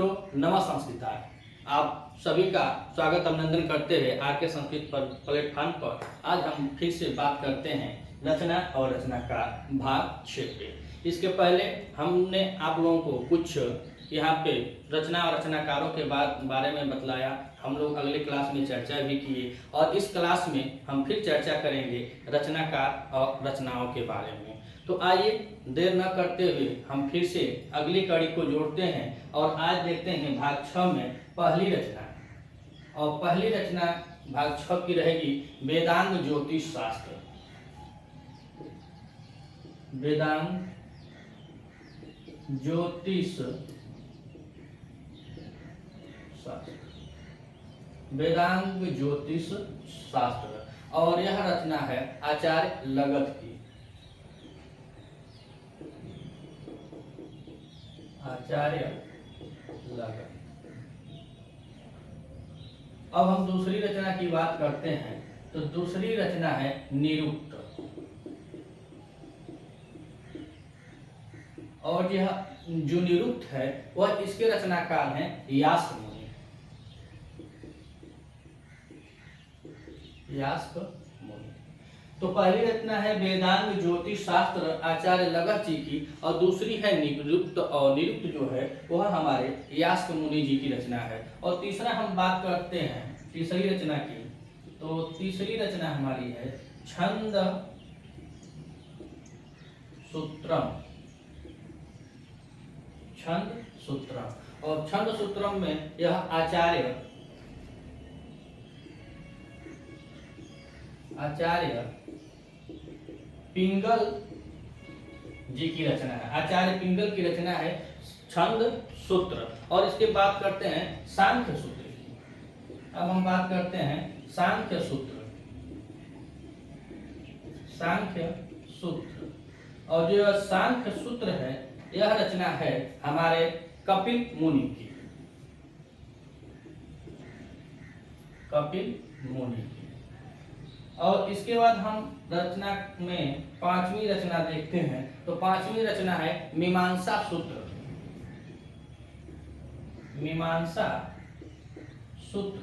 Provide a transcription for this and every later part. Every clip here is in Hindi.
मित्रों, नमः संस्कृताय। आप सभी का स्वागत अभिनंदन करते हुए आर के संस्कृत पर प्लेटफॉर्म पर आज हम फिर से बात करते हैं रचना और रचनाकार भाग 6 पे। इसके पहले हमने आप लोगों को कुछ यहाँ पे रचना और रचनाकारों के बारे में बतलाया। हम लोग अगले क्लास में चर्चा भी किए और इस क्लास में हम फिर चर्चा करेंगे रचनाकार और रचनाओं के बारे में। तो आइए देर न करते हुए हम फिर से अगली कड़ी को जोड़ते हैं और आज देखते हैं भाग 6 में पहली रचना। और पहली रचना भाग 6 की रहेगी वेदांग ज्योतिष शास्त्र। वेदांग ज्योतिष शास्त्र, वेदांग ज्योतिष शास्त्र। और यह रचना है आचार्य लगत की। आचार्य लगत। अब हम दूसरी रचना की बात करते हैं तो दूसरी रचना है निरुक्त। और यह जो निरुक्त है वह इसके रचनाकार हैं यास्क मुनि। यास्क मुनि। तो पहली रचना है वेदांग ज्योतिष शास्त्र आचार्य लगत जी की और दूसरी है निरुक्त। और निरुक्त जो है वह हमारे यास्क मुनि जी की रचना है। और तीसरा हम बात करते हैं तीसरी रचना की। तो तीसरी रचना हमारी है छंद सूत्रम। छंद सूत्रम। और छंद सूत्रम में यह आचार्य पिंगल जी की रचना है। आचार्य पिंगल की रचना है छंद सूत्र। और इसके बात करते हैं सांख्य सूत्र की। अब हम बात करते हैं सांख्य सूत्र। सांख्य सूत्र। और जो सांख्य सूत्र है यह रचना है हमारे कपिल मुनि की। कपिल मुनि की। और इसके बाद हम रचना में पांचवी रचना देखते हैं। तो पांचवी रचना है मीमांसा सूत्र। मीमांसा सूत्र।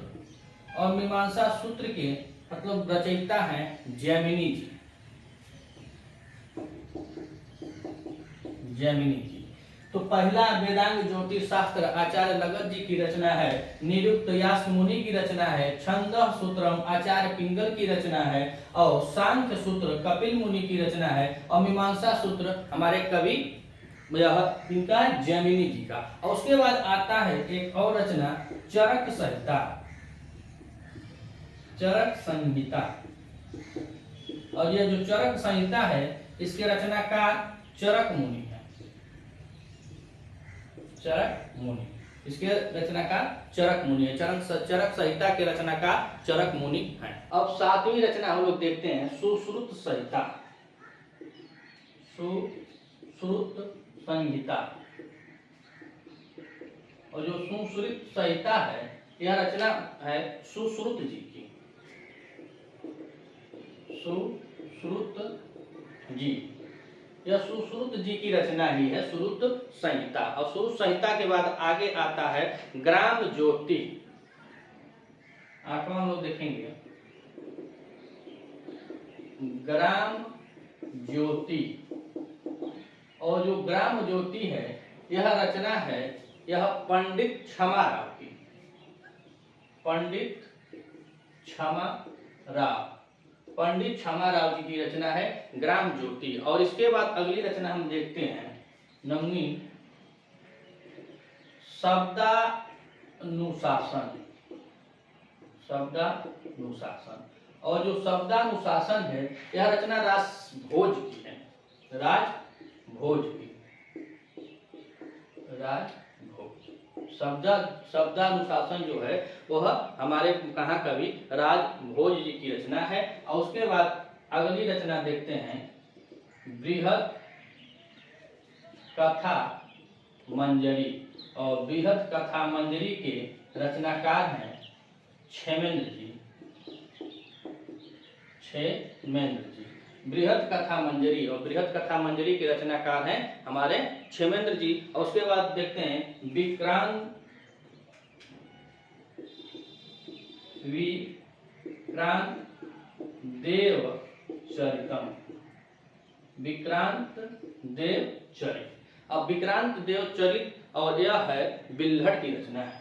और मीमांसा सूत्र के मतलब रचयिता हैं जैमिनी जी। जैमिनी जी। तो पहला वेदांग ज्योतिष शास्त्र आचार्य लगत जी की रचना है। निरुक्त यास्क मुनि की रचना है। छंद सूत्रम आचार्य पिंगल की रचना है। और सांख्य सूत्र कपिल मुनि की रचना है। और मीमांसा सूत्र हमारे कवि यह इनका जैमिनी जी का। और उसके बाद आता है एक और रचना चरक संहिता। चरक संहिता। और यह जो चरक संहिता है इसके रचनाकार चरक मुनि है। चरक मुनि। इसके रचनाकार चरक मुनि है। चरक संहिता के रचनाकार चरक मुनि हैं। अब सातवीं रचना हम लोग देखते हैं सुश्रुत संहिता। सुश्रुत संहिता। और जो सुश्रुत संहिता है यह रचना है सुश्रुत जी की। सुश्रुत जी। यह सुश्रुत जी की रचना ही है श्रुत संहिता। और श्रुत संहिता के बाद आगे आता है ग्राम ज्योति। आठवां हम लोग देखेंगे ग्राम ज्योति। और जो ग्राम ज्योति है यह रचना है यह पंडित क्षमा राव की। पंडित क्षमा राव। पंडित क्षमा राव जी की रचना है ग्राम ज्योति। और इसके बाद अगली रचना हम देखते हैं नवीन शब्दानुशासन। शब्दानुशासन। और जो शब्दानुशासन है यह रचना राजभोज की है। राजभोज की। राजभोज। शब्दानुशासन जो है वह हमारे कहाँ कवि राजभोज जी की रचना है। और उसके बाद अगली रचना देखते हैं बृहद कथा मंजरी। और बृहद कथा मंजरी के रचनाकार हैं क्षेमेंद्र जी। क्षेमेंद्र जी। बृहद कथा मंजरी। और बृहद कथा मंजरी के रचनाकार हैं हमारे क्षेमेंद्र जी। और उसके बाद देखते हैं विक्रांत देव चरितम, विक्रांत देव चरित। अब विक्रांत देव चरित और यह है बिल्हड़ की रचना है।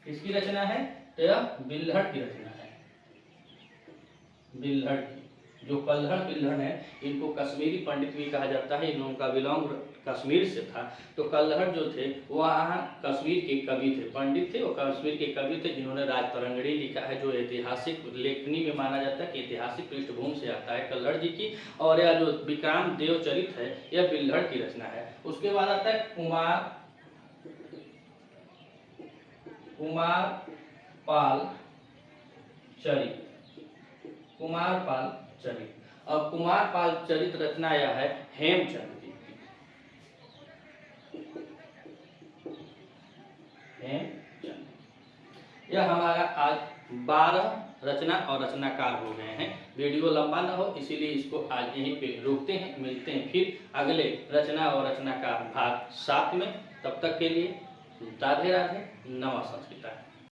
किसकी रचना है? तो यह बिल्हड़ की रचना है। बिल्हड़ की, जो कल्हड़ बिल्हड़ है, इनको कश्मीरी पंडित भी कहा जाता है। इन लोगों का बिलोंग कश्मीर से था। तो कल्हड़ जो थे वहाँ कश्मीर के कवि थे, पंडित थे, वो कश्मीर के कवि थे जिन्होंने राजतरंगिणी लिखा है, जो ऐतिहासिक लेखनी में माना जाता है कि ऐतिहासिक पृष्ठभूमि से आता है कल्हड़ जी की। और यह जो विक्रांत देव चरित है यह बिल्हड़ की रचना है। उसके बाद आता है कुमार पाल चरित, कुमार पाल चरित। और कुमार पाल चरित रचना यह है हेमचंद जी की। हेमचंद, यह हमारा आज 12 रचना और रचनाकार हो गए हैं। वीडियो लंबा ना हो इसीलिए इसको आज यहीं पे रोकते हैं। मिलते हैं फिर अगले रचना और रचनाकार भाग 7 में। तब तक के लिए राधे राधे, नमः संस्कृता।